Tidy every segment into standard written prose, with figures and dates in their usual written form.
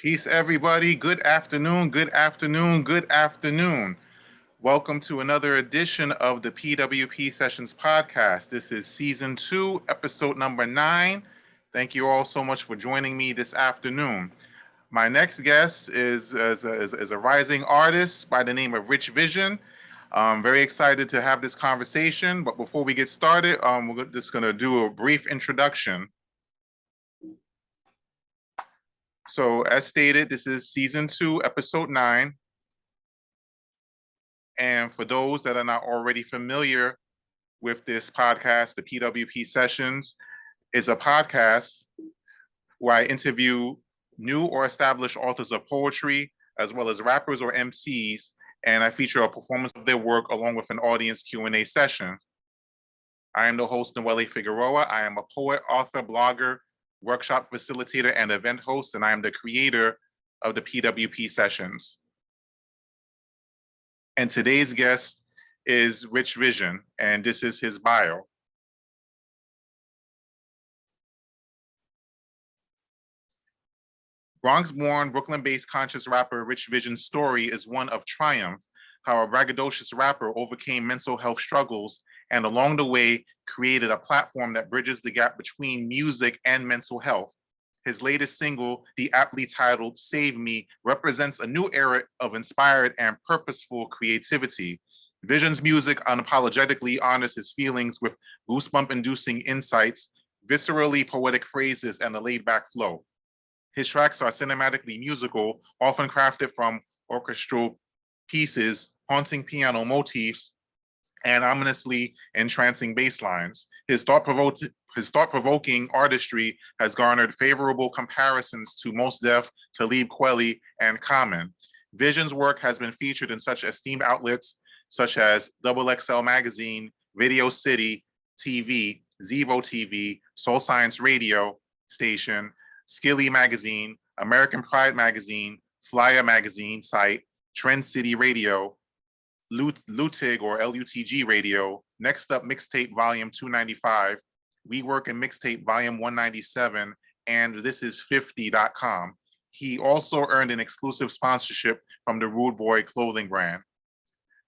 Peace, everybody. Good afternoon, good afternoon, good afternoon. Welcome to another edition of the P.W.P Sessions podcast. This is season 2, episode number 9. Thank you all so much for joining me this afternoon. My next guest is a rising artist by the name of Vysion. I'm very excited to have this conversation, but before we get started, we're just going to do a brief introduction. So as stated, this is season 2, episode 9. And for those that are not already familiar with this podcast, the P.W.P Sessions is a podcast where I interview new or established authors of poetry, as well as rappers or MCs, and I feature a performance of their work along with an audience Q&A session. I am the host, Noelle Figueroa. I am a poet, author, blogger, workshop facilitator, and event host, and I am the creator of the P.W.P Sessions. And today's guest is Vysion, and this is his bio. Bronx-born, Brooklyn-based conscious rapper Vysion's story is one of triumph, how a braggadocious rapper overcame mental health struggles and along the way created a platform that bridges the gap between music and mental health. His latest single, the aptly titled Save Me, represents a new era of inspired and purposeful creativity. Vysion's music unapologetically honors his feelings with goosebump-inducing insights, viscerally poetic phrases, and a laid-back flow. His tracks are cinematically musical, often crafted from orchestral pieces, haunting piano motifs, and ominously entrancing bass lines. His thought-provoking artistry has garnered favorable comparisons to Mos Def, Talib Kweli, and Common. Vysion's work has been featured in such esteemed outlets such as XXL Magazine, Video City TV, Zevo TV, Soul Science Radio Station, Skilly Magazine, American Pride Magazine, Flyer Magazine site, Trend City Radio, Lutig or LUTG Radio, Next Up Mixtape Volume 295, We Work in Mixtape Volume 197, and thisis50.com. He also earned an exclusive sponsorship from the Rude Boy clothing brand.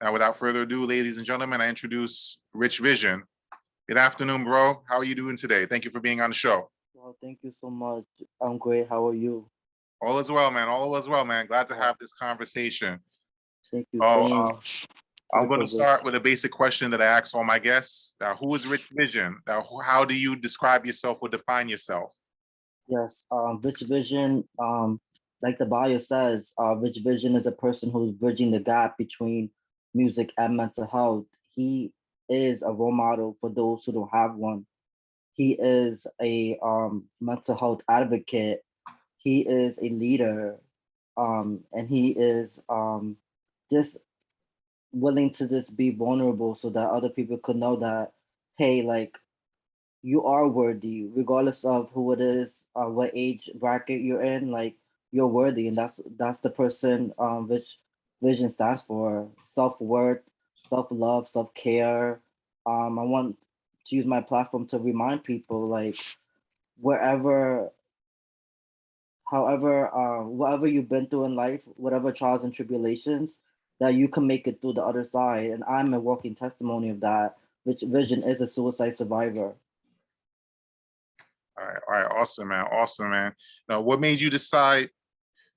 Now, without further ado, ladies and gentlemen, I introduce Vysion. Good afternoon, bro. How are you doing today? Thank you for being on the show. Well, thank you so much. I'm great. How are you? All is well, man. All is well, man. Glad to have this conversation. Thank you. Oh, Same to the I'm going to privilege. start with a basic question that I ask all my guests. Who is Rich Vision? How do you describe yourself or define yourself? Yes, Rich Vision, like the bio says, Rich Vision is a person who's bridging the gap between music and mental health. He is a role model for those who don't have one. He is a mental health advocate. He is a leader, and he is just willing to just be vulnerable so that other people could know that, hey, like you are worthy, regardless of who it is, what age bracket you're in. Like you're worthy, and that's the person which Vision stands for: self worth, self love, self care. I want to use my platform to remind people, like wherever, however, whatever you've been through in life, whatever trials and tribulations, that you can make it through the other side. And I'm a walking testimony of that. Which Vision is a suicide survivor. All right, awesome, man, awesome, man. Now, what made you decide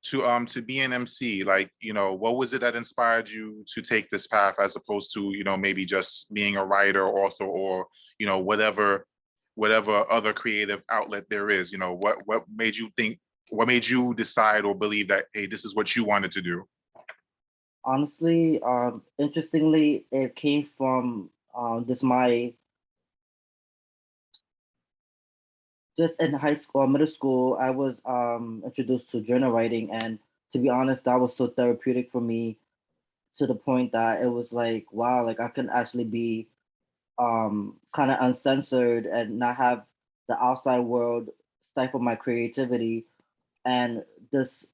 to be an MC? Like, what was it that inspired you to take this path as opposed to, maybe just being a writer, author, or whatever other creative outlet there is? What made you think? What made you decide or believe that, hey, this is what you wanted to do? Honestly, interestingly, it came from this my just in high school or middle school. I was introduced to journal writing, and to be honest, that was so therapeutic for me to the point that it was like, wow, like I can actually be kind of uncensored and not have the outside world stifle my creativity, and this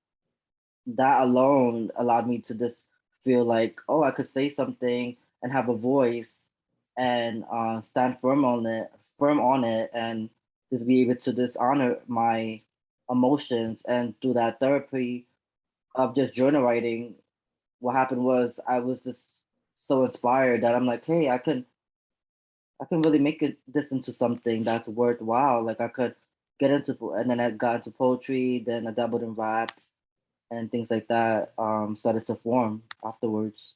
that alone allowed me to just feel like, oh, I could say something and have a voice and stand firm on it, and just be able to just honor my emotions. And through that therapy of just journal writing, what happened was I was just so inspired that I'm like, hey, I can really make this into something that's worthwhile. Like I could get into, and then I got into poetry, then I dabbled in rap, and things like that started to form afterwards.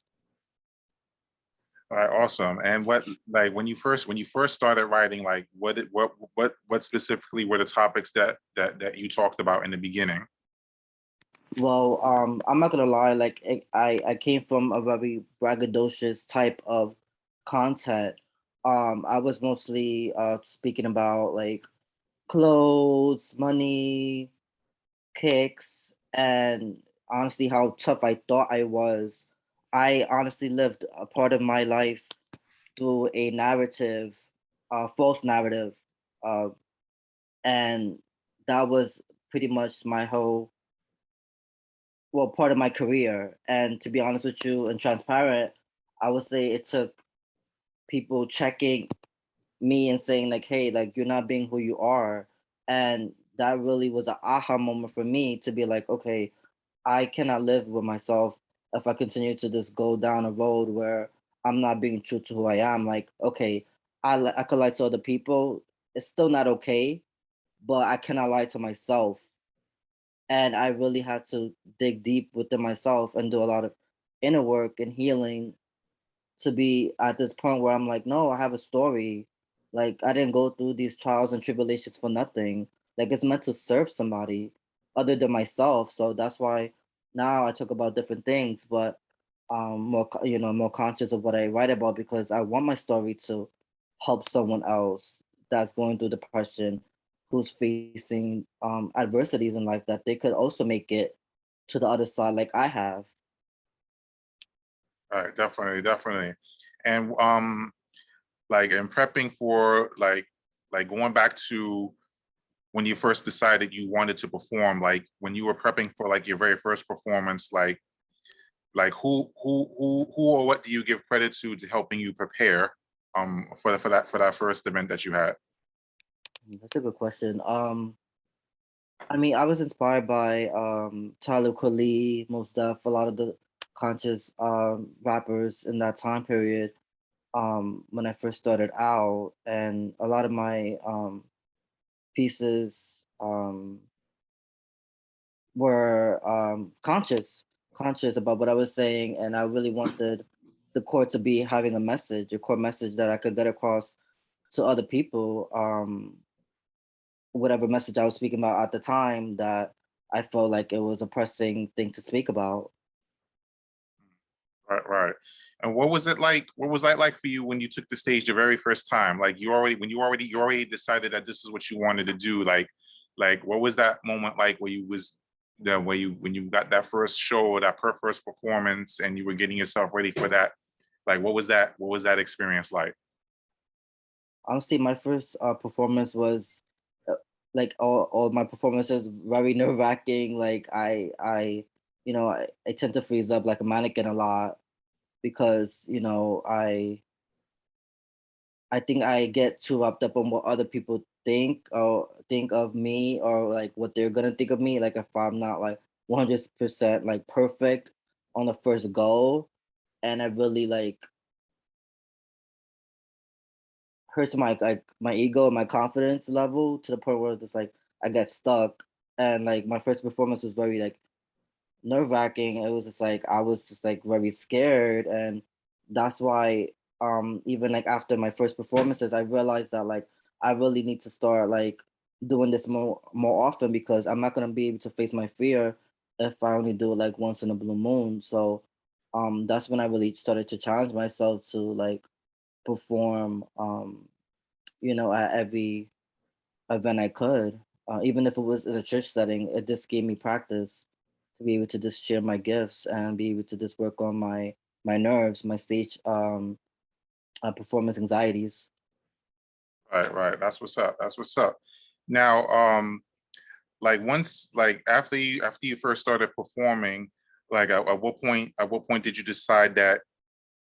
All right, awesome. And what, like, when you first started writing, like, what specifically were the topics that you talked about in the beginning? Well, I'm not gonna lie, like I came from a very braggadocious type of content. I was mostly speaking about like clothes, money, kicks, and honestly how tough I thought I was. I honestly lived a part of my life through a narrative, false narrative, uh, and that was pretty much my whole, well, part of my career. And to be honest with you and transparent, I would say it took people checking me and saying like, hey, like you're not being who you are. And that really was an aha moment for me to be like, okay, I cannot live with myself if I continue to just go down a road where I'm not being true to who I am. Like, okay, I could lie to other people. It's still not okay, but I cannot lie to myself. And I really had to dig deep within myself and do a lot of inner work and healing to be at this point where I'm like, no, I have a story. Like I didn't go through these trials and tribulations for nothing. Like it's meant to serve somebody other than myself. So that's why now I talk about different things, but more conscious of what I write about because I want my story to help someone else that's going through depression, who's facing adversities in life, that they could also make it to the other side like I have. All right, definitely, definitely. And like in prepping for like going back to when you first decided you wanted to perform, like when you were prepping for like your very first performance, like who or what do you give credit to helping you prepare for that first event that you had? That's a good question. I mean, I was inspired by Tyler Kweli, Mos Def, a lot of the conscious rappers in that time period when I first started out, and a lot of my pieces were conscious about what I was saying, and I really wanted the core to be having a message, a core message that I could get across to other people. Whatever message I was speaking about at the time, that I felt like it was a pressing thing to speak about. Right, right. And what was it like? What was that like for you when you took the stage the very first time? Like you already decided that this is what you wanted to do. Like what was that moment like where you was the where you when you got that first show or that first performance and you were getting yourself ready for that? Like what was that? What was that experience like? Honestly, my first performance was uh, like all my performances very nerve wracking. Like I tend to freeze up like a mannequin a lot because I think I get too wrapped up on what other people think or think of me, or like what they're gonna think of me. Like if I'm not like 100% like perfect on the first go, and I really like hurts my ego and my confidence level to the point where it's like I get stuck. And like my first performance was very like nerve wracking. It was just like I was just like very scared, and that's why even like after my first performances, I realized that like I really need to start like doing this more often, because I'm not gonna be able to face my fear if I only do it like once in a blue moon. So that's when I really started to challenge myself to like perform at every event I could, even if it was in a church setting. It just gave me practice to be able to just share my gifts and be able to just work on my nerves, my stage performance anxieties. Right, right. That's what's up. That's what's up. Now, like once like after you first started performing, like at what point did you decide that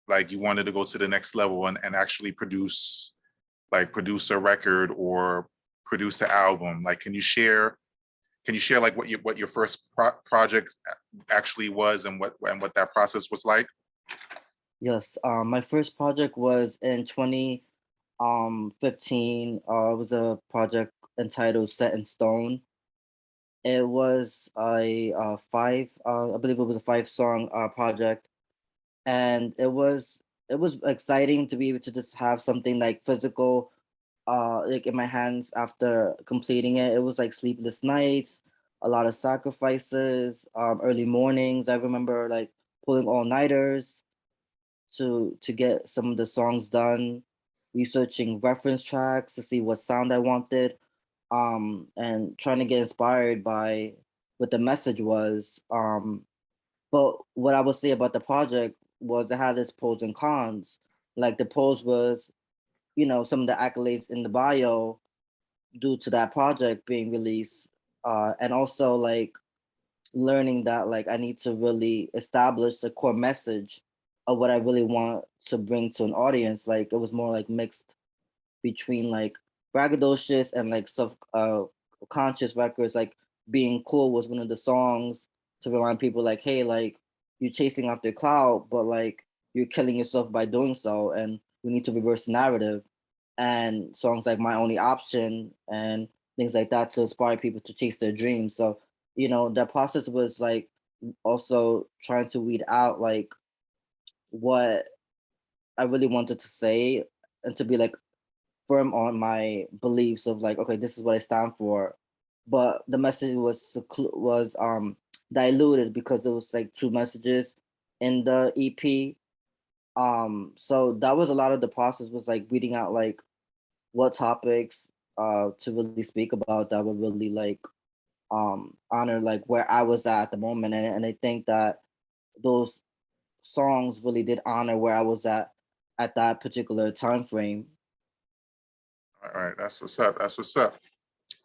like you wanted to go to the next level and actually produce a record or produce an album? Like can you share like what your first project actually was and what that process was like? Yes, my first project was in 2015. It was a project entitled Set in Stone. It was I believe it was a 5 song project, and it was exciting to be able to just have something like physical like in my hands after completing it. It was like sleepless nights, a lot of sacrifices, early mornings. I remember like pulling all-nighters to get some of the songs done, researching reference tracks to see what sound I wanted, and trying to get inspired by what the message was. But what I would say about the project was it had its pros and cons. Like the pros was, some of the accolades in the bio due to that project being released, and also like learning that like I need to really establish the core message of what I really want to bring to an audience. Like it was more like mixed between like braggadocious and like self conscious records. Like Being Cool was one of the songs to remind people like, hey, like you're chasing after cloud, but like you're killing yourself by doing so, and we need to reverse the narrative. And songs like My Only Option and things like that to inspire people to chase their dreams. So, that process was like also trying to weed out like what I really wanted to say, and to be like firm on my beliefs of like, okay, this is what I stand for. But the message was diluted because there was like 2 messages in the EP. So that was a lot of the process, was like weeding out like what topics to really speak about that would really like honor like where I was at the moment. And I think that those songs really did honor where I was at that particular time frame. All right, that's what's up. That's what's up.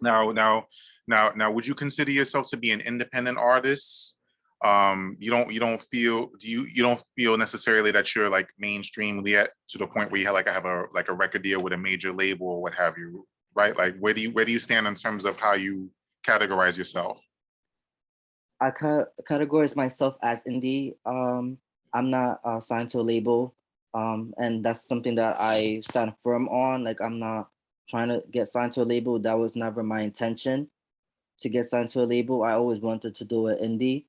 Now, would you consider yourself to be an independent artist? You don't feel you don't feel necessarily that you're like mainstream yet to the point where you have like I have a like a record deal with a major label or what have you, right? Like where do you stand in terms of how you categorize yourself? Categorize myself as indie. I'm not signed to a label, and that's something that I stand firm on. Like I'm not trying to get signed to a label. That was never my intention to get signed to a label. I always wanted to do it indie.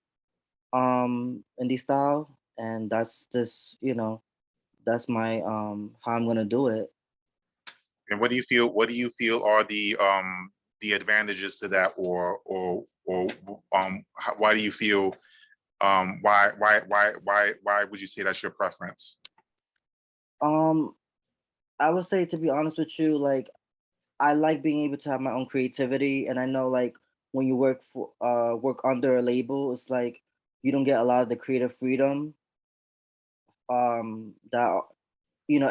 indie style, and that's just, that's my how I'm gonna do it. And what do you feel are the advantages to that, or why do you feel why would you say that's your preference? Um, I would say, to be honest with you, like, I like being able to have my own creativity, and I know, like, when you work under a label, it's like you don't get a lot of the creative freedom that,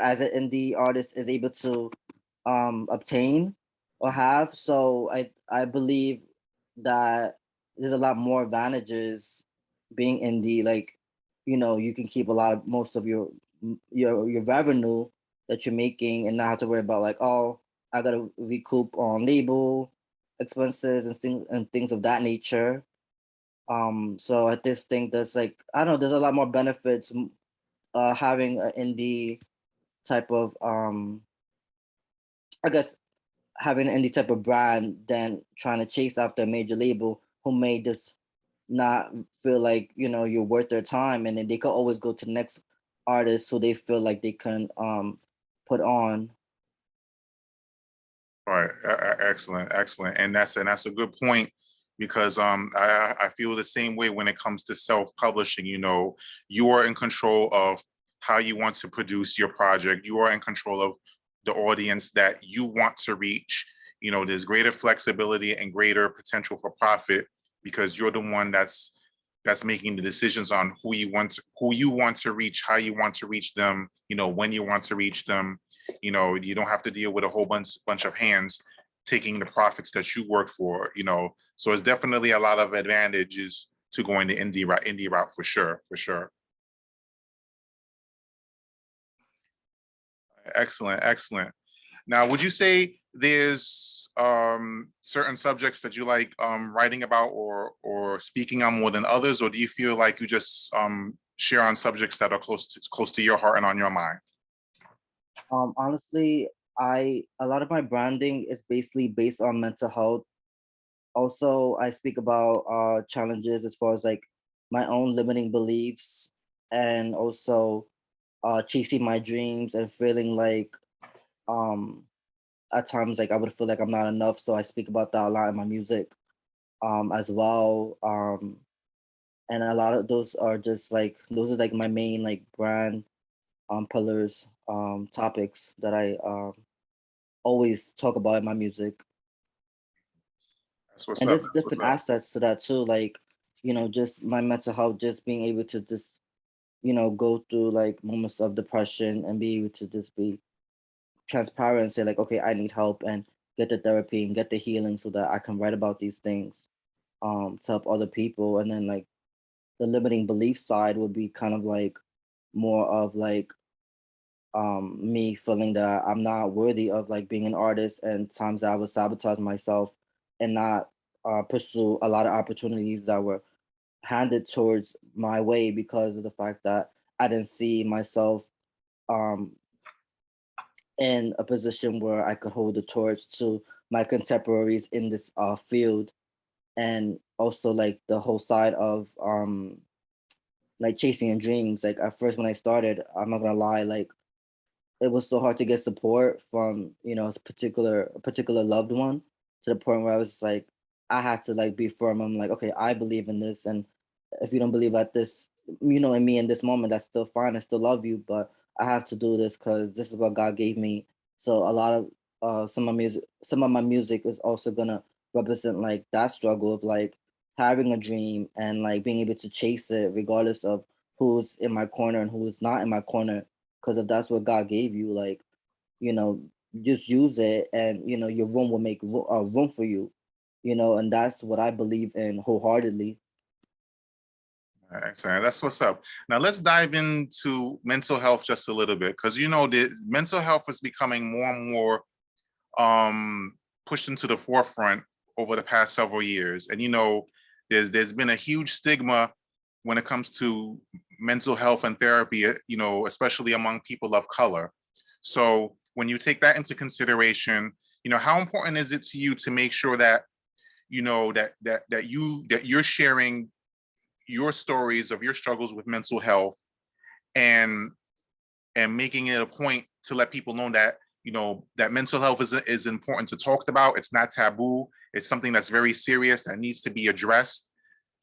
as an indie artist is able to obtain or have. So I believe that there's a lot more advantages being indie. Like, you can keep a lot of most of your revenue that you're making, and not have to worry about, like, oh, I gotta recoup on label expenses and things of that nature. So I just think there's, like, I don't know, there's a lot more benefits having an indie type of I guess having an indie type of brand than trying to chase after a major label who may just not feel like, you're worth their time, and then they could always go to the next artist who they feel like they can put on. All right, excellent, excellent, and that's a good point because I feel the same way when it comes to self-publishing. You are in control of how you want to produce your project. You are in control of the audience that you want to reach. There's greater flexibility and greater potential for profit because you're the one that's making the decisions on who you want to reach, how you want to reach them, when you want to reach them. You don't have to deal with a whole bunch of hands taking the profits that you work for. So it's definitely a lot of advantages to going the indie route for sure, for sure. Excellent, excellent. Now, would you say there's certain subjects that you like writing about or speaking on more than others, or do you feel like you just share on subjects that are close to your heart and on your mind? Honestly, I a lot of my branding is basically based on mental health. Also, I speak about challenges as far as, like, my own limiting beliefs, and also chasing my dreams and feeling like, um at times, like, I would feel like I'm not enough. So I speak about that a lot in my music as well. And a lot of those are just like, those are like my main, like, brand pillars, topics that I always talk about in my music. That's what's And up. there's That's what's different up. aspects to that too, like, just my mental health, just being able to just, go through, like, moments of depression and be able to just be transparent and say, like, okay, I need help, and get the therapy and get the healing so that I can write about these things to help other people. And then, like, the limiting belief side would be kind of like more of, like, me feeling that I'm not worthy of, like, being an artist, and times that I would sabotage myself and not pursue a lot of opportunities that were handed towards my way because of the fact that I didn't see myself um, in a position where I could hold the torch to my contemporaries in this field. And also, like, the whole side of like, chasing your dreams. Like, at first when I started, I'm not gonna lie, like, it was so hard to get support from, a particular loved one, to the point where I was just like, I had to, like, be firm. I'm like, okay, I believe in this, and if you don't believe at this, in me in this moment, that's still fine. I still love you, but I have to do this because this is what God gave me. So a lot of some of my music is also gonna represent, like, that struggle of, like, having a dream and, like, being able to chase it regardless of who's in my corner and who's not in my corner. Because if that's what God gave you, like, you know, just use it, and your room will make room for you. And that's what I believe in wholeheartedly. Excellent. That's what's up. Now let's dive into mental health just a little bit because the mental health is becoming more and more pushed into the forefront over the past several years. And there's been a huge stigma when it comes to mental health and therapy, especially among people of color. So when you take that into consideration, how important is it to you to make sure that you know that you're sharing your stories of your struggles with mental health, and making it a point to let people know that, that mental health is important to talk about. It's not taboo. It's something that's very serious that needs to be addressed.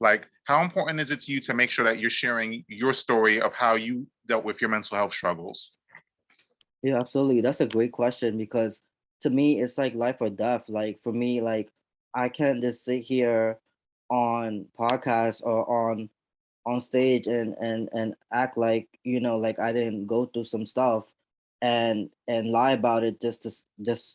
Like, how important is it to you to make sure that you're sharing your story of how you dealt with your mental health struggles? Yeah, absolutely. That's a great question because to me, it's like life or death. Like for me, like I can't just sit here on podcasts or on stage and act like like I didn't go through some stuff and lie about it just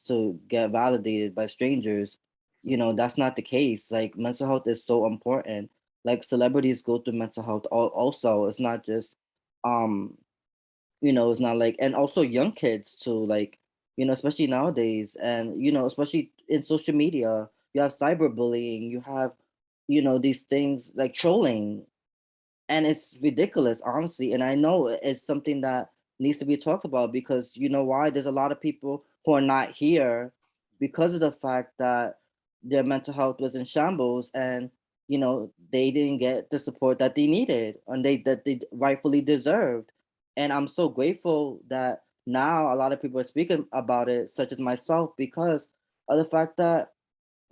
to get validated by strangers. That's not the case. Like mental health is so important. Like celebrities go through mental health also. It's not just um it's not like, and also young kids too, like, especially nowadays, and especially in social media, you have cyberbullying, you have, these things like trolling, and it's ridiculous, honestly. And I know it's something that needs to be talked about because you know why? There's a lot of people who are not here because of the fact that their mental health was in shambles, and they didn't get the support that they needed and they rightfully deserved. And I'm so grateful that now a lot of people are speaking about it, such as myself, because of the fact that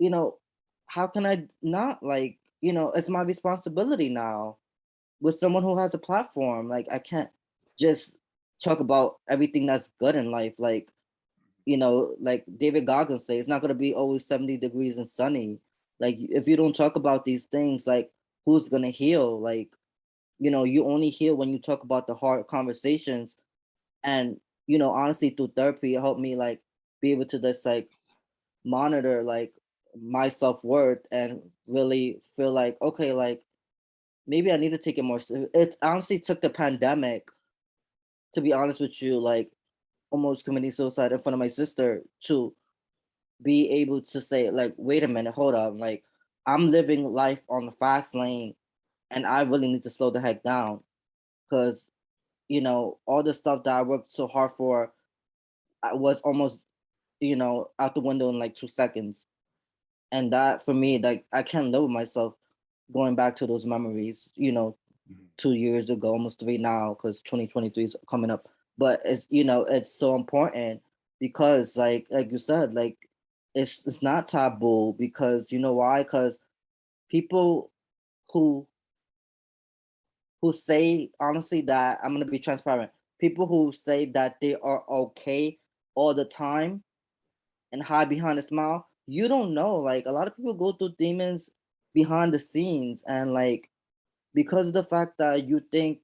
you know how can I not, like, it's my responsibility now with someone who has a platform. Like I can't just talk about everything that's good in life. Like, like David Goggins say, it's not gonna be always 70 degrees and sunny. Like if you don't talk about these things, like who's gonna heal? Like, you only heal when you talk about the hard conversations. And, honestly, through therapy, it helped me like be able to just like monitor like my self-worth and really feel like, okay, like maybe I need to take it more. It honestly took the pandemic, to be honest with you, like almost committing suicide in front of my sister to be able to say, like, wait a minute, hold up, like I'm living life on the fast lane, and I really need to slow the heck down because all the stuff that I worked so hard for I was almost out the window in like 2 seconds. And that for me, like I can't live with myself going back to those memories. 2 years ago, almost three now, because 2023 is coming up. But it's so important because like you said, like it's not taboo because you know why? Because people who say honestly that I'm gonna be transparent, people who say that they are okay all the time and hide behind a smile, you don't know. Like a lot of people go through demons behind the scenes, and like because of the fact that you think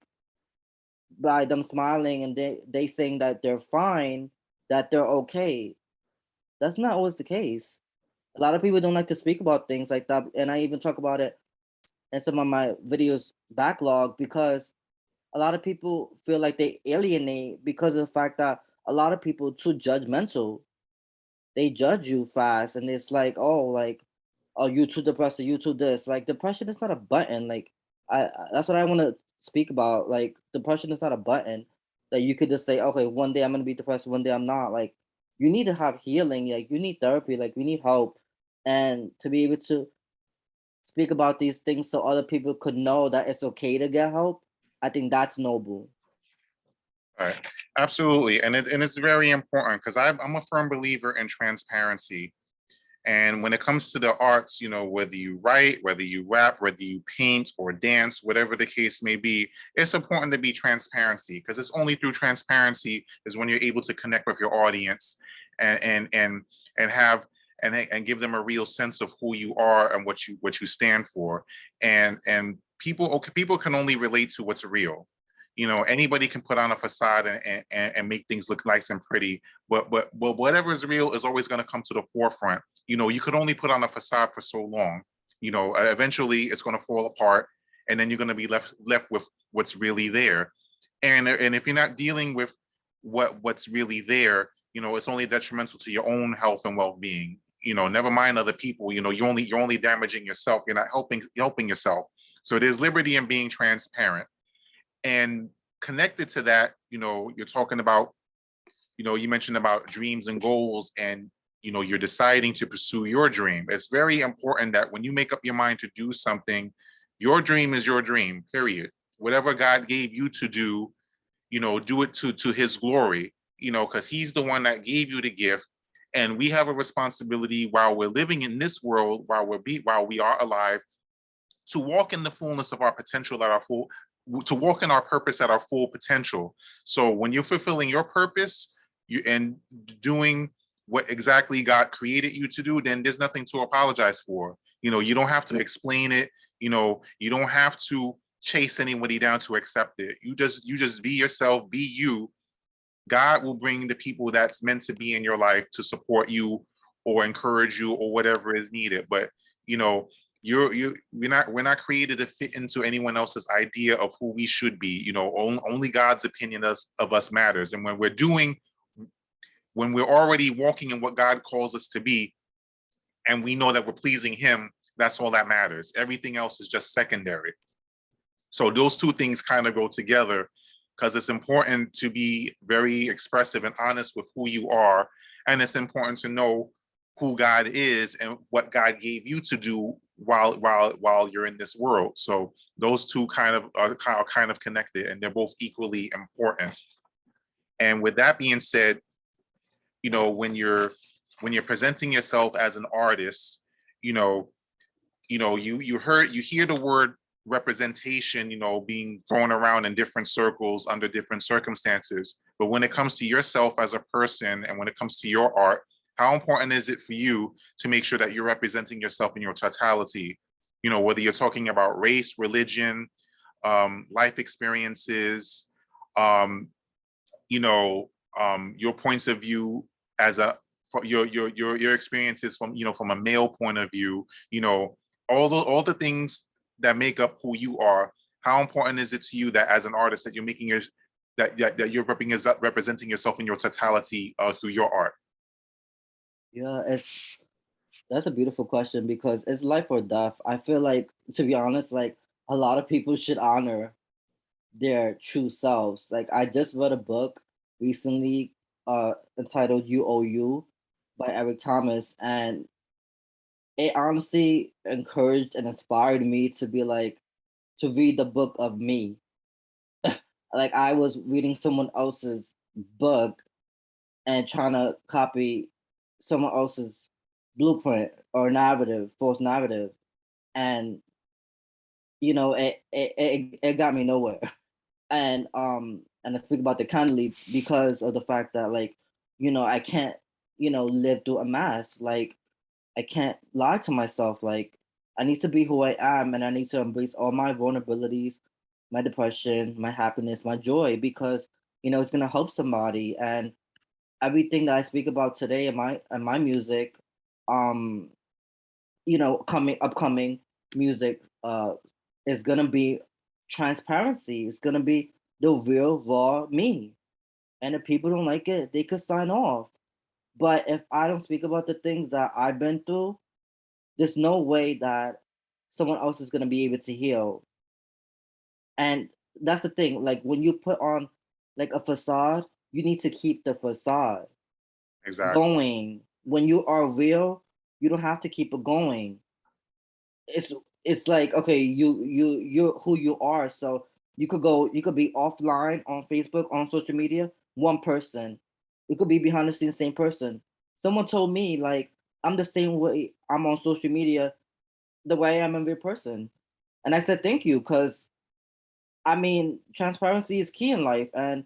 by them smiling and they saying that they're fine, that they're okay. That's not always the case. A lot of people don't like to speak about things like that, and I even talk about it in some of my videos backlog because a lot of people feel like they alienate because of the fact that a lot of people too judgmental. They judge you fast, and it's like, oh, like, oh, you too depressed, or you too this. Like depression is not a button. Like that's what I want to speak about. Like depression is not a button that you could just say, okay, one day I'm gonna be depressed, one day I'm not. Like you need to have healing. Like you need therapy. Like we need help, and to be able to speak about these things so other people could know that it's okay to get help. I think that's noble. Right. Absolutely. And it's very important because I'm a firm believer in transparency. And when it comes to the arts, whether you write, whether you rap, whether you paint or dance, whatever the case may be, it's important to be transparency because it's only through transparency is when you're able to connect with your audience and have and give them a real sense of who you are and what you stand for. And people can only relate to what's real. Anybody can put on a facade and make things look nice and pretty, but whatever is real is always going to come to the forefront. You could only put on a facade for so long. Eventually it's going to fall apart, and then you're going to be left with what's really there. And if you're not dealing with what's really there, it's only detrimental to your own health and well-being. Never mind other people. You're only damaging yourself. You're not helping yourself. So there's liberty in being transparent. And connected to that, you're talking about, you mentioned about dreams and goals, and you're deciding to pursue your dream. It's very important that when you make up your mind to do something, Your dream is your dream, period. Whatever God gave you to do, do it to his glory, because he's the one that gave you the gift. And we have a responsibility while we're living in this world, while we are alive, to walk in the fullness of our potential at our full to walk in our purpose at our full potential. So when you're fulfilling your purpose, and doing what exactly God created you to do, then there's nothing to apologize for. You don't have to explain it. You don't have to chase anybody down to accept it. You just be yourself, be you. God will bring the people that's meant to be in your life to support you or encourage you or whatever is needed. But you know, we're not created to fit into anyone else's idea of who we should be. Only God's opinion of us matters. And when we're already walking in what God calls us to be, and we know that we're pleasing him, that's all that matters. Everything else is just secondary. So those two things kind of go together, because it's important to be very expressive and honest with who you are. And it's important to know who God is and what God gave you to do while you're in this world. So those two kind of are kind of connected, and they're both equally important. And with that being said, when you're presenting yourself as an artist, you know, you hear the word representation, being thrown around in different circles under different circumstances. But when it comes to yourself as a person, and when it comes to your art, how important is it for you to make sure that you're representing yourself in your totality? Whether you're talking about race, religion, life experiences, um, your points of view as your experiences from a male point of view, all the things that make up who you are. How important is it to you that as an artist that you're making your that you're representing yourself in your totality through your art? Yeah, that's a beautiful question because it's life or death. I feel like, to be honest, like a lot of people should honor their true selves. Like I just read a book recently entitled You Owe You by Eric Thomas, and it honestly encouraged and inspired me to be like to read the book of me. Like I was reading someone else's book and trying to copy someone else's blueprint or narrative, false narrative, and it got me nowhere. And I speak about the candidly because of the fact that, like, I can't live through a mask. Like I can't lie to myself. Like I need to be who I am, and I need to embrace all my vulnerabilities, my depression, my happiness, my joy, because it's gonna help somebody. And everything that I speak about today in my music, um, coming upcoming music, is gonna be transparency. It's gonna be the real raw me. And if people don't like it, they could sign off. But if I don't speak about the things that I've been through, there's no way that someone else is gonna be able to heal. And that's the thing. Like when you put on like a facade, you need to keep the facade Exactly. going. When you are real, you don't have to keep it going. It's it's like, okay, you're who you are. So you could be offline on Facebook, on social media, one person. You could be behind the scenes, same person. Someone told me like I'm the same way I'm on social media, the way I am in real person. And I said thank you, because I mean transparency is key in life. And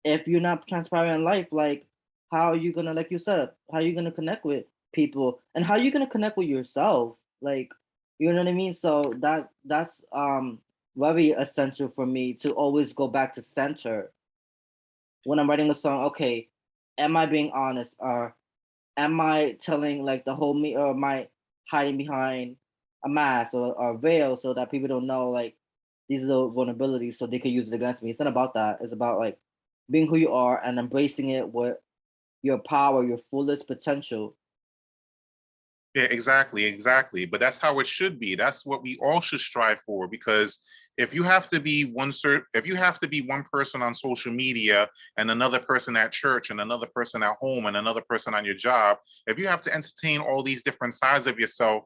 if you're not transparent in life, like how are you gonna, like you said, how are you gonna connect with people, and how are you gonna connect with yourself? Like, you know what I mean? So that's very essential for me to always go back to center when I'm writing a song. Okay, am I being honest, or am I telling like the whole me, or am I hiding behind a mask or a veil so that people don't know like these are the vulnerabilities so they can use it against me? It's not about that. It's about like being who you are and embracing it with your power, your fullest potential. Yeah, exactly. But that's how it should be. That's what we all should strive for. Because if you have to be one person on social media and another person at church and another person at home and another person on your job, if you have to entertain all these different sides of yourself,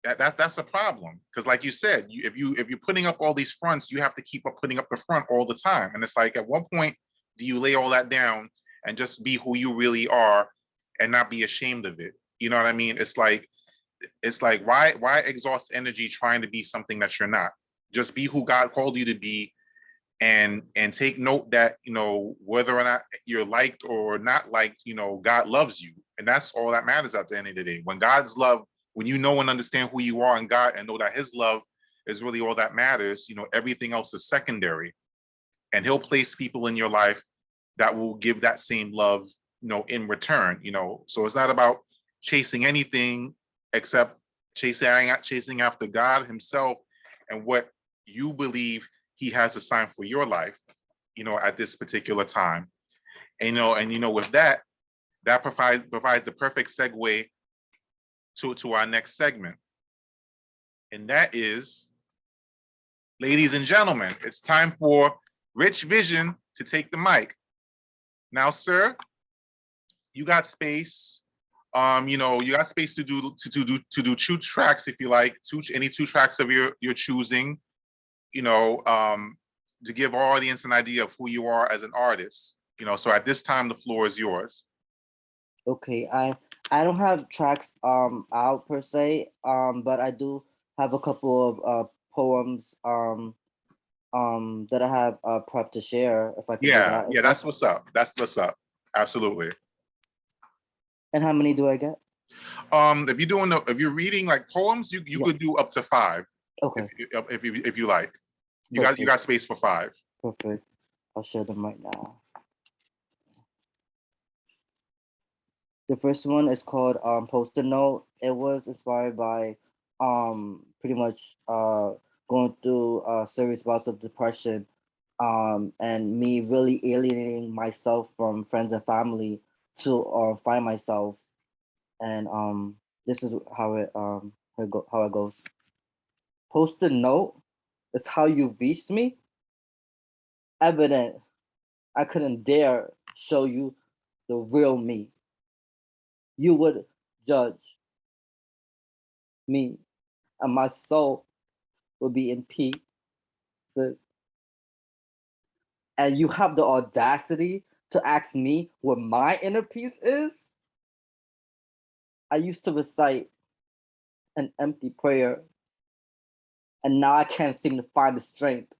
That's a problem, because like you said, if you're putting up all these fronts, you have to keep up putting up the front all the time, and it's like, at what point do you lay all that down and just be who you really are and not be ashamed of it? You know what I mean? It's like, why exhaust energy trying to be something that you're not? Just be who God called you to be, and take note that, whether or not you're liked or not liked, God loves you, and that's all that matters at the end of the day. When you know and understand who you are in God and know that his love is really all that matters, everything else is secondary. And he'll place people in your life that will give that same love, in return. So it's not about chasing anything except chasing after God himself and what you believe he has assigned for your life, at this particular time. And with that, that provides the perfect segue to our next segment. And that is, ladies and gentlemen, it's time for Rich Vision to take the mic. Now, sir, you got space. You got space to do two tracks, if you like, any two tracks of your choosing, to give our audience an idea of who you are as an artist. So at this time, the floor is yours. Okay, I don't have tracks out per se, but I do have a couple of poems that I have prepped to share, if I can do that. Yeah, that's what's up. That's what's up. Absolutely. And how many do I get? If you're reading like poems, you Yeah. could do up to 5. Okay. If you like. You Perfect. got space for 5. Perfect. I'll share them right now. The first one is called Poster Note. It was inspired by pretty much going through serious bouts of depression, and me really alienating myself from friends and family to find myself. And this is how it goes. Poster Note is how you reached me. Evident I couldn't dare show you the real me. You would judge me, and my soul would be in pieces. And you have the audacity to ask me what my inner peace is? I used to recite an empty prayer, and now I can't seem to find the strength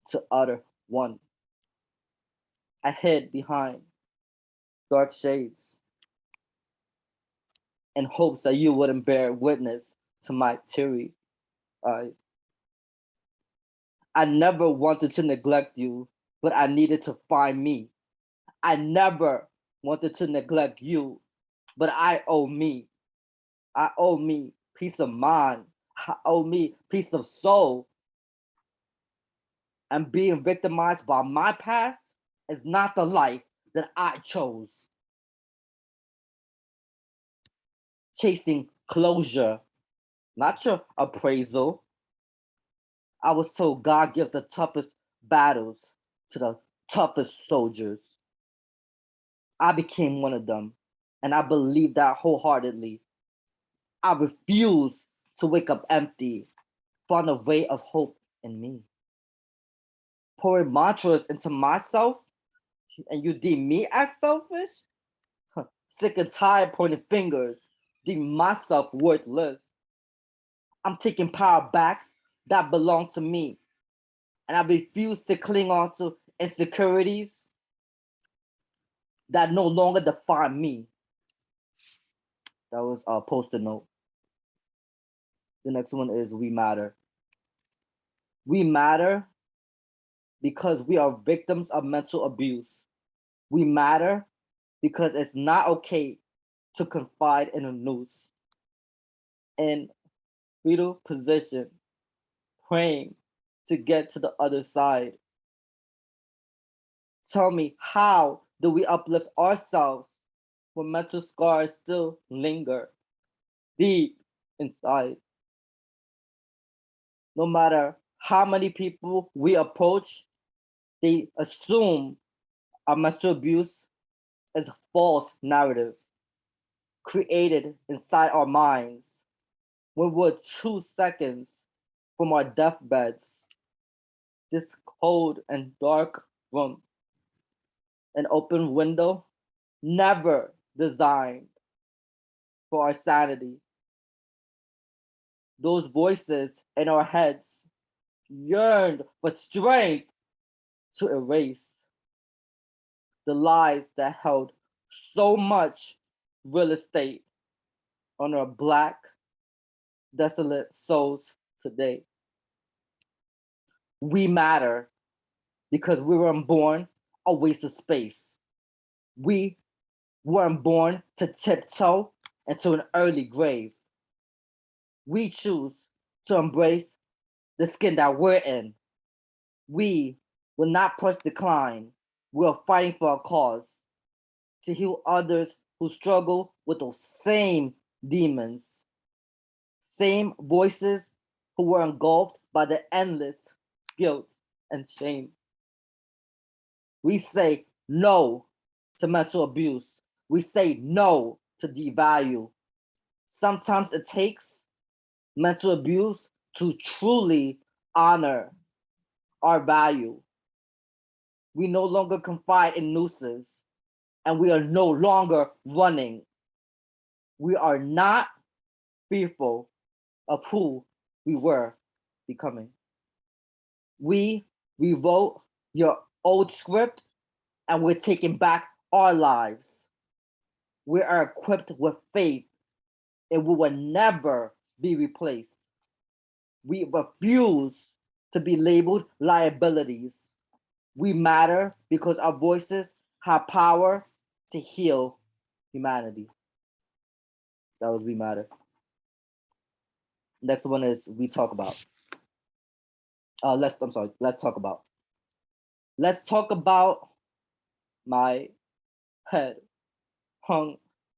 to utter one. I hid behind dark shades in hopes that you wouldn't bear witness to my teary eyes. I never wanted to neglect you, but I needed to find me. I never wanted to neglect you, but I owe me. I owe me peace of mind. I owe me peace of soul. And being victimized by my past is not the life that I chose. Chasing closure, not your appraisal. I was told God gives the toughest battles to the toughest soldiers. I became one of them, and I believe that wholeheartedly. I refuse to wake up empty, find a ray of hope in me. Pouring mantras into myself, and you deem me as selfish? Sick and tired pointing fingers, deem myself worthless. I'm taking power back that belongs to me, and I refuse to cling on to insecurities that no longer define me. That was a poster note. The next one is We Matter. We matter because we are victims of mental abuse. We matter because it's not okay to confide in a noose. In fetal position, praying to get to the other side. Tell me, how do we uplift ourselves when mental scars still linger deep inside? No matter how many people we approach, they assume our mental abuse is a false narrative created inside our minds. when we're 2 seconds from our deathbeds, this cold and dark room, an open window, never designed for our sanity. Those voices in our heads yearned for strength to erase the lies that held so much real estate on our Black, desolate souls today. We matter because we weren't born a waste of space. We weren't born to tiptoe into an early grave. We choose to embrace the skin that we're in. We will not press decline. We are fighting for a cause to heal others who struggle with those same demons, same voices who were engulfed by the endless guilt and shame. We say no to mental abuse. We say no to devalue. Sometimes it takes mental abuse to truly honor our value. We no longer confide in nooses, and we are no longer running. We are not fearful of who we were becoming. We rewrote your old script, and we're taking back our lives. We are equipped with faith, and we will never be replaced. We refuse to be labeled liabilities. We matter because our voices have power to heal humanity. That was We Matter. Next one is We Talk About. Let's talk about. Let's talk about my head hung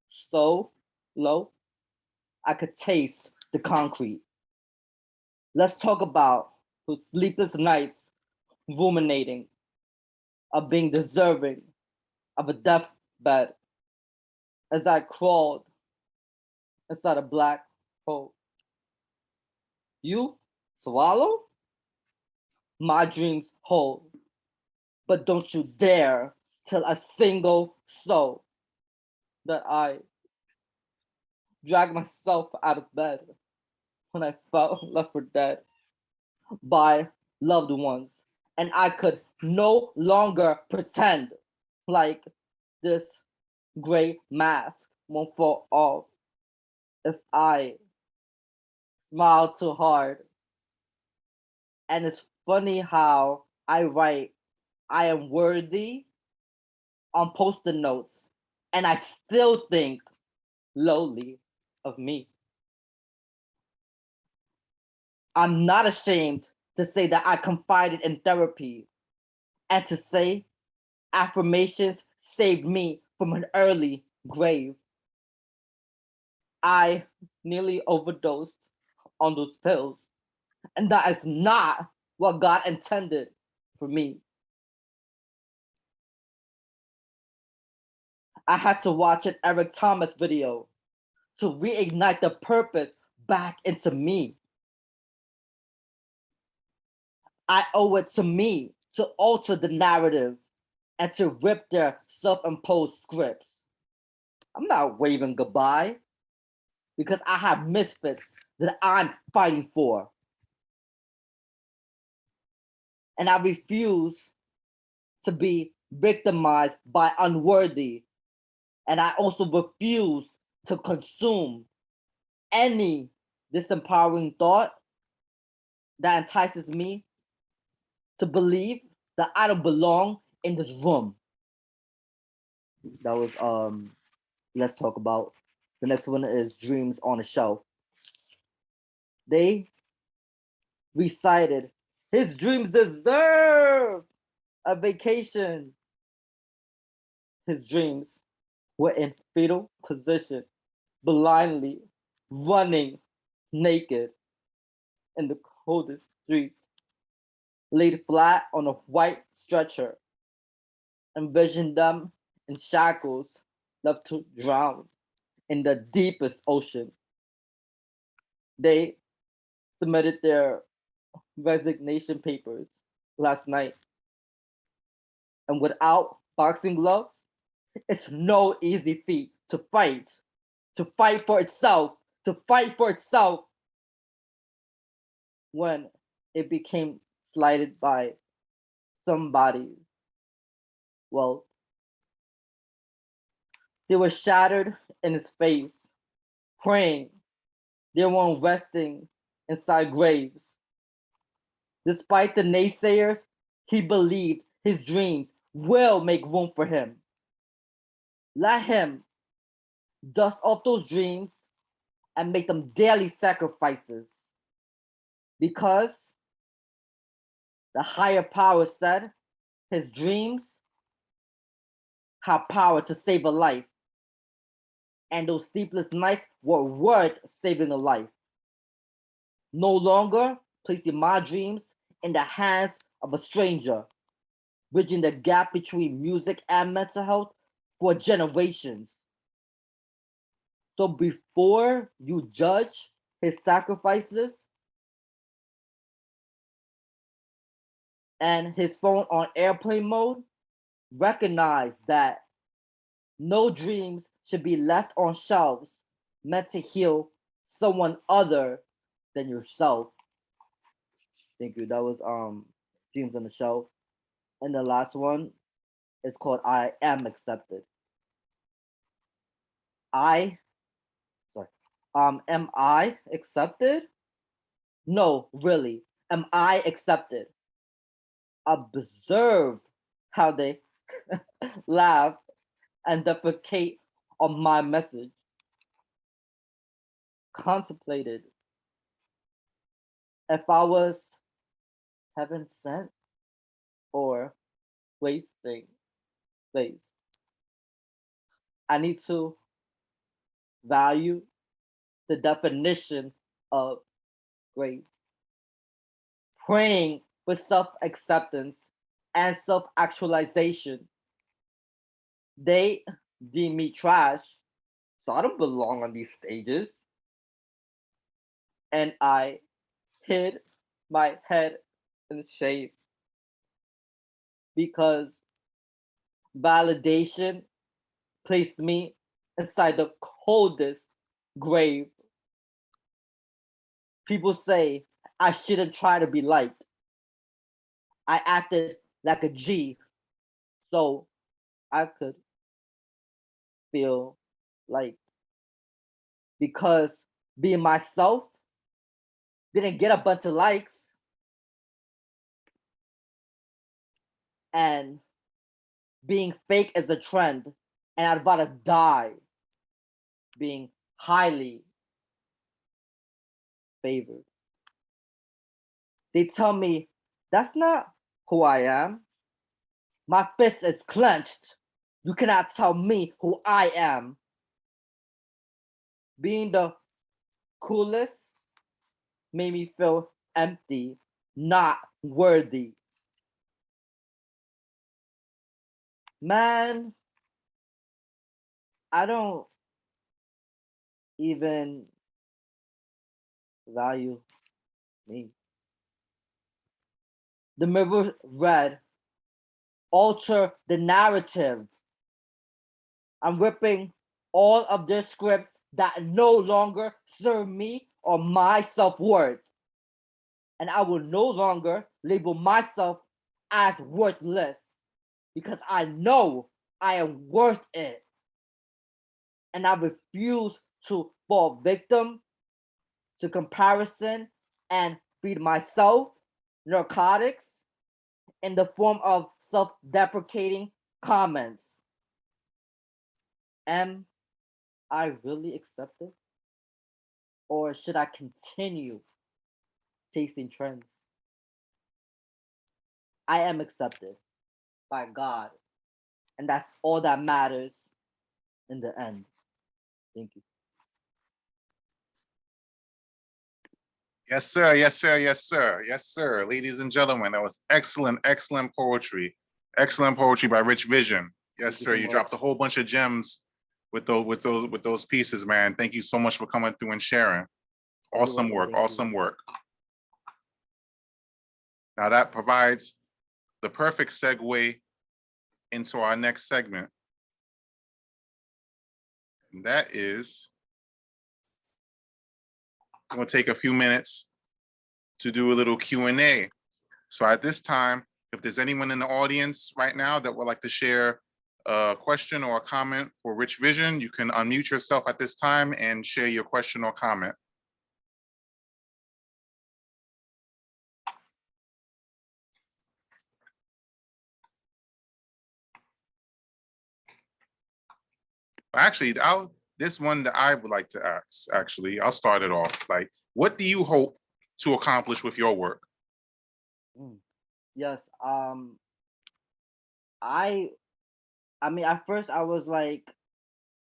so low I could taste the concrete. Let's talk about those sleepless nights ruminating of being deserving of a deathbed as I crawled inside a black hole. You swallow my dreams whole, but don't you dare tell a single soul that I dragged myself out of bed when I felt left for dead by loved ones, and I could no longer pretend like this gray mask won't fall off if I smile too hard. And it's funny how I write I am worthy on post-it notes, and I still think lowly of me. I'm not ashamed to say that I confided in therapy and to say affirmations saved me from an early grave. I nearly overdosed on those pills, and that is not what God intended for me. I had to watch an Eric Thomas video to reignite the purpose back into me. I owe it to me to alter the narrative and to rip their self-imposed scripts. I'm not waving goodbye because I have misfits that I'm fighting for. And I refuse to be victimized by unworthy. And I also refuse to consume any disempowering thought that entices me to believe that I don't belong in this room. That was Let's Talk About. The next one is Dreams on a Shelf. They recited, his dreams deserve a vacation. His dreams were in fetal position, blindly running naked in the coldest streets, laid flat on a white stretcher, envisioned them in shackles, left to drown in the deepest ocean. They submitted their resignation papers last night. And without boxing gloves, it's no easy feat to fight for itself, to fight for itself when it became slighted by somebody. Well, they were shattered in his face, praying they weren't resting inside graves. Despite the naysayers, he believed his dreams will make room for him. Let him dust off those dreams and make them daily sacrifices. Because the higher power said his dreams have power to save a life. And those sleepless nights were worth saving a life. No longer placing my dreams in the hands of a stranger, bridging the gap between music and mental health for generations. So before you judge his sacrifices and his phone on airplane mode, recognize that no dreams should be left on shelves meant to heal someone other than yourself. Thank you. That was Dreams on the Shelf. And the last one is called I Am Accepted. Am I accepted? No, really. Am I accepted? Observe how they laugh and defecate on my message. Contemplated if I was heaven sent or wasting space. I need to value the definition of grace. Praying for self-acceptance and self-actualization. They deem me trash, so I don't belong on these stages. And I hid my head in shame because validation placed me inside the coldest grave. People say I shouldn't try to be liked. I acted like a G so I could feel like, because being myself didn't get a bunch of likes, and being fake is a trend, and I'd rather die being highly favored. They tell me that's not who I am. My fist is clenched. You cannot tell me who I am. Being the coolest made me feel empty, not worthy. Man, I don't even value me. The mirror read, alter the narrative. I'm ripping all of their scripts that no longer serve me or my self-worth. And I will no longer label myself as worthless because I know I am worth it. And I refuse to fall victim to comparison and feed myself narcotics in the form of self-deprecating comments. Am I really accepted? Or should I continue chasing trends? I am accepted by God, and that's all that matters in the end. Thank you. Yes, sir. Yes, sir. Yes, sir. Yes, sir. Ladies and gentlemen, that was excellent, excellent poetry. Excellent poetry by Rich Vision. Yes, sir. You dropped a whole bunch of gems with those pieces, man. Thank you so much for coming through and sharing. You're Awesome welcome. work. Thank you. Awesome work. Now that provides the perfect segue into our next segment. And that is, I'm gonna take a few minutes to do a little Q&A. So at this time, if there's anyone in the audience right now that would like to share a question or a comment for Rich Vision, you can unmute yourself at this time and share your question or comment. Actually, this one that I would like to ask, actually, I'll start it off. Like, what do you hope to accomplish with your work? Mm. Yes. I I mean, at first I was like,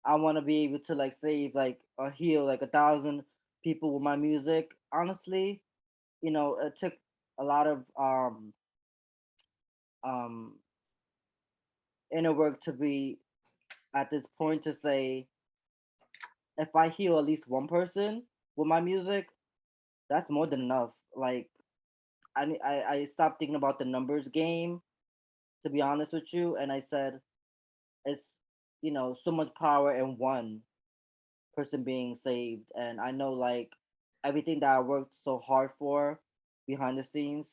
I want to be able to like save like or heal like 1,000 people with my music. Honestly, it took a lot of um inner work to be at this point to say if I heal at least one person with my music, that's more than enough. Like I stopped thinking about the numbers game, to be honest with you, and I said it's so much power in one person being saved, and I know like everything that I worked so hard for behind the scenes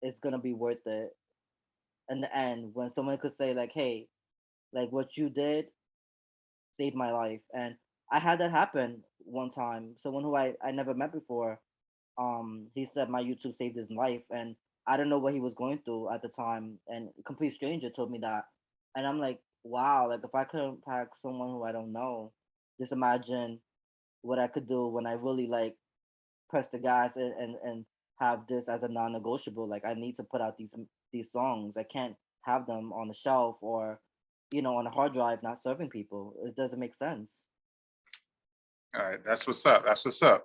is gonna be worth it in the end when someone could say like, hey, like what you did saved my life. And I had that happen one time. Someone who I never met before, he said my YouTube saved his life, and I don't know what he was going through at the time, and a complete stranger told me that. And I'm like, wow, like if I could impact someone who I don't know, just imagine what I could do when I really like press the gas and have this as a non-negotiable. Like I need to put out these songs. I can't have them on the shelf or on a hard drive not serving people. It doesn't make sense. All right, that's what's up. That's what's up.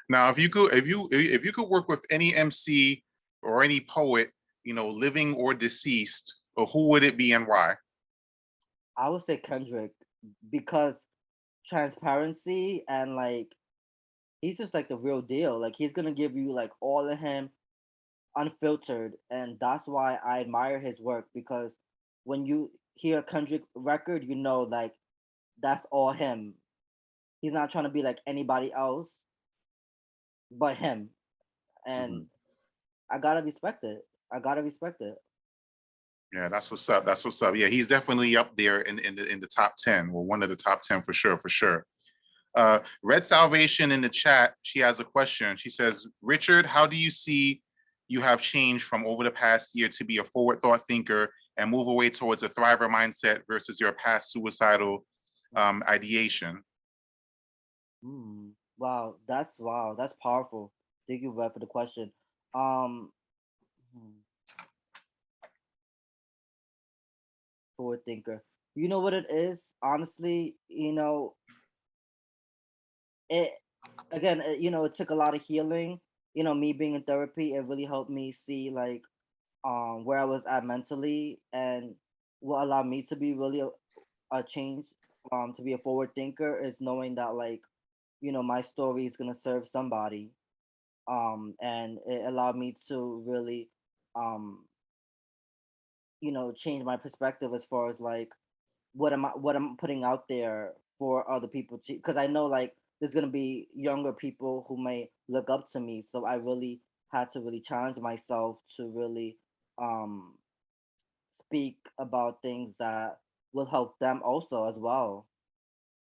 Now, if you could work with any MC or any poet, living or deceased, or who would it be and why? I would say Kendrick because transparency and like he's just like the real deal. Like he's gonna give you like all of him unfiltered, and that's why I admire his work because when you hear a Kendrick record, like that's all him. He's not trying to be like anybody else but him, and Mhm. I gotta respect it. I gotta respect it. Yeah, that's what's up. That's what's up. Yeah, he's definitely up there in the top 10. Well, one of the top 10 for sure, for sure. Red Salvation in the chat, she has a question. She says, Richard, how do you see you have changed from over the past year to be a forward thought thinker and move away towards a thriver mindset versus your past suicidal ideation? Wow, that's powerful. Thank you, Red, for the question. Um, hmm, Forward thinker. You know what it is? Honestly, it again, it took a lot of healing. Me being in therapy, it really helped me see like where I was at mentally and what allowed me to be really a change to be a forward thinker is knowing that like my story is gonna serve somebody and it allowed me to really um change my perspective as far as like what I'm putting out there for other people to because I know like there's gonna be younger people who may look up to me, so I really had to really challenge myself to really um speak about things that will help them also as well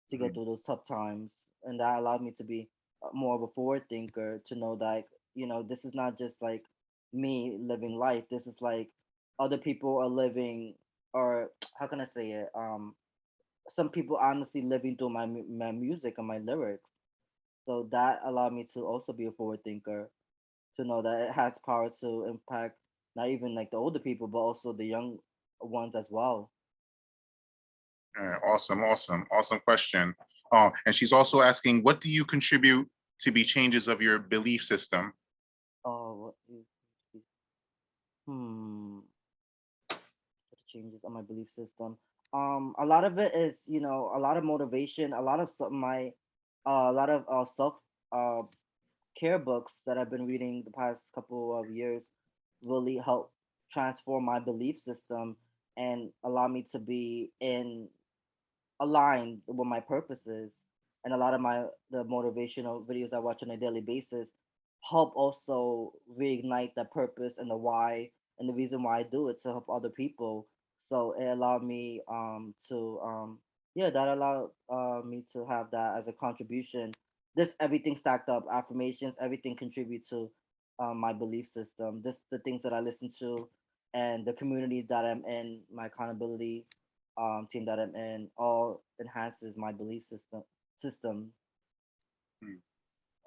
to get Mhm. through those tough times, and that allowed me to be more of a forward thinker to know that this is not just like me living life. This is like other people are living, or how can I say it? Some people honestly living through my music and my lyrics. So that allowed me to also be a forward thinker to know that it has power to impact not even like the older people, but also the young ones as well. Awesome, awesome, awesome question. And she's also asking, what do you contribute to be changes of your belief system? Oh, hmm, changes on my belief system. A lot of it is, a lot of motivation, a lot of some, my, a lot of self, uh, care books that I've been reading the past couple of years really help transform my belief system and allow me to be in aligned with my purposes. And a lot of the motivational videos I watch on a daily basis help also reignite the purpose and the why and the reason why I do it to help other people. So it allowed me to yeah, that allowed me to have that as a contribution. This everything stacked up, affirmations, everything contribute to my belief system. This the things that I listen to and the community that I'm in, my accountability team that I'm in, all enhances my belief system.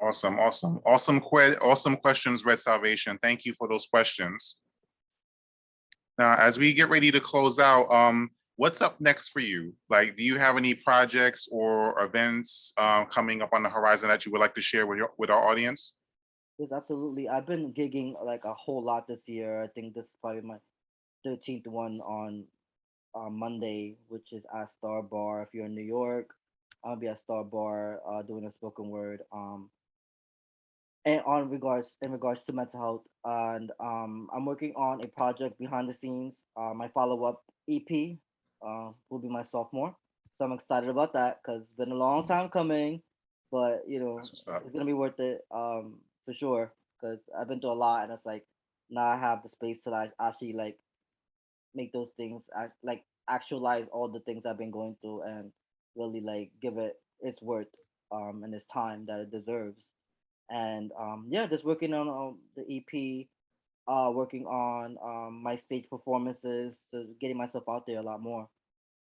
Awesome, awesome questions, Red Salvation. Thank you for those questions. Now, as we get ready to close out, what's up next for you? Like, do you have any projects or events coming up on the horizon that you would like to share with our audience? Yes, absolutely. I've been gigging like a whole lot this year. I think this is probably my 13th one on Monday, which is at Star Bar. If you're in New York, I'll be at Star Bar doing a spoken word. And on regards in regards to mental health, and I'm working on a project behind the scenes. My follow up EP will be my sophomore, so I'm excited about that because it's been a long time coming, but That's what's up. it's gonna be worth it for sure because I've been through a lot, and it's like now I have the space to like actually like make those things like actualize all the things I've been going through and really like give it its worth and its time that it deserves. And yeah, just working on the EP, working on my stage performances, so getting myself out there a lot more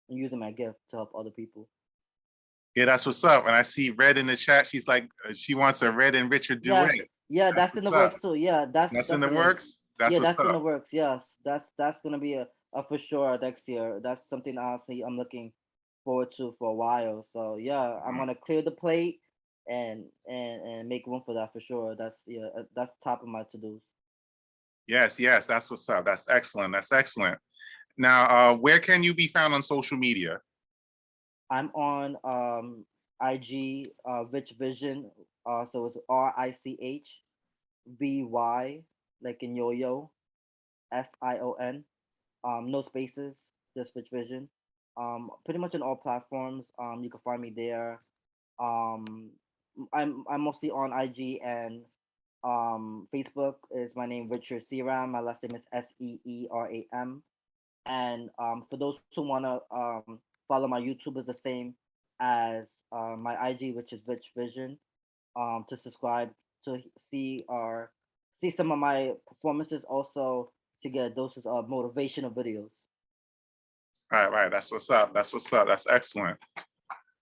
and using my gift to help other people. Yeah, that's what's up. And I see Red in the chat. She's like, she wants a Red and Richard duet. Yes, yeah, That's that's in what's the up. works too. Yeah, that's That's in the definitely, works. That's yeah, what's that's in the up. works. Yes, that's gonna be a for sure next year. That's something honestly I'm looking forward to for a while. So yeah, I'm Mhm. gonna clear the plate and make room for that for sure. That's yeah, that's top of my to dos. Yes, yes, that's what's up. That's excellent. That's excellent. Now, where can you be found on social media? I'm on IG Rich Vision. So it's RICHVY like in yo yo SION. No spaces, just Rich Vision. Pretty much on all platforms. You can find me there. Um, I'm mostly on IG and Facebook is my name Richard Seram. My last name is SEERAM. And for those who wanna follow my YouTube is the same as my IG, which is Rich Vision. To subscribe to see some of my performances, also to get doses of motivational videos. All right, right. That's what's up. That's what's up. That's excellent.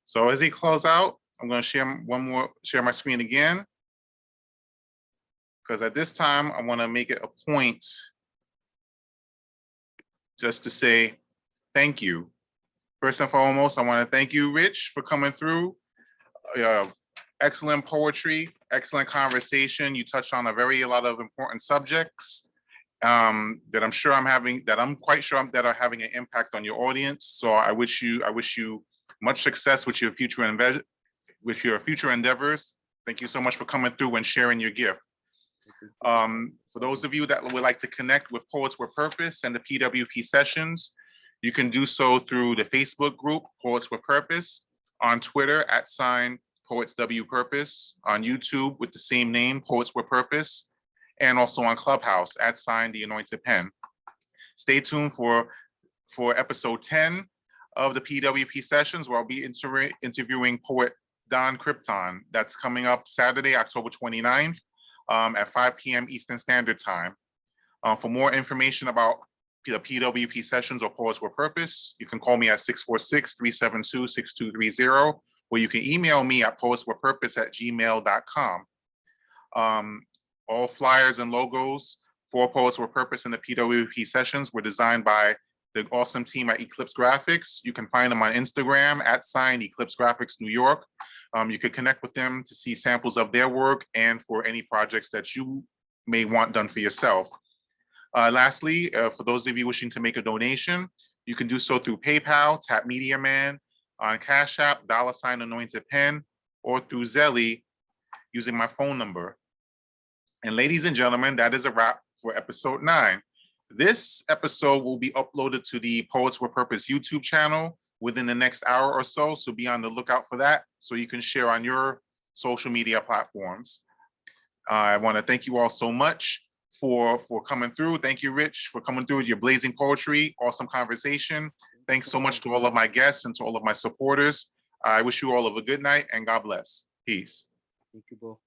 So as he close out, I'm going to share my screen again, because at this time, I want to make it a point just to say thank you. First and foremost, I want to thank you, Rich, for coming through. Uh, Excellent poetry, excellent conversation. You touched on a lot of important subjects that I'm quite sure that are having an impact on your audience. So I wish you much success with your future endeavors. Thank you so much for coming through and sharing your gift. For those of you that would like to connect with Poets with Purpose and the P.W.P sessions, you can do so through the Facebook group Poets with Purpose, on Twitter @Poets W Purpose, on YouTube with the same name, Poets with Purpose, and also on Clubhouse @The Anointed Pen. Stay tuned for episode 10 of the P.W.P sessions, where I'll be interviewing poet Don Krypton. That's coming up Saturday, October 29th at 5 p.m. Eastern Standard Time. For more information about the P.W.P sessions or Poets with Purpose, you can call me at 646-372-6230, or you can email me at poetswithpurpose@gmail.com. All flyers and logos for Poets with Purpose in the P.W.P sessions were designed by the awesome team at Eclipse Graphics. You can find them on Instagram @Eclipse Graphics New York. You could connect with them to see samples of their work and for any projects that you may want done for yourself. Lastly, for those of you wishing to make a donation, you can do so through PayPal, Tap Media Man, on Cash App, $Anointed Pen, or through Zelle, using my phone number. And ladies and gentlemen, that is a wrap for episode 9. This episode will be uploaded to the Poets with Purpose YouTube channel within the next hour or so. So be on the lookout for that so you can share on your social media platforms. I want to thank you all so much for coming through. Thank you, Rich, for coming through with your blazing poetry. Awesome conversation. Thanks so much to all of my guests and to all of my supporters. I wish you all of a good night and God bless. Peace. Thank you, bro.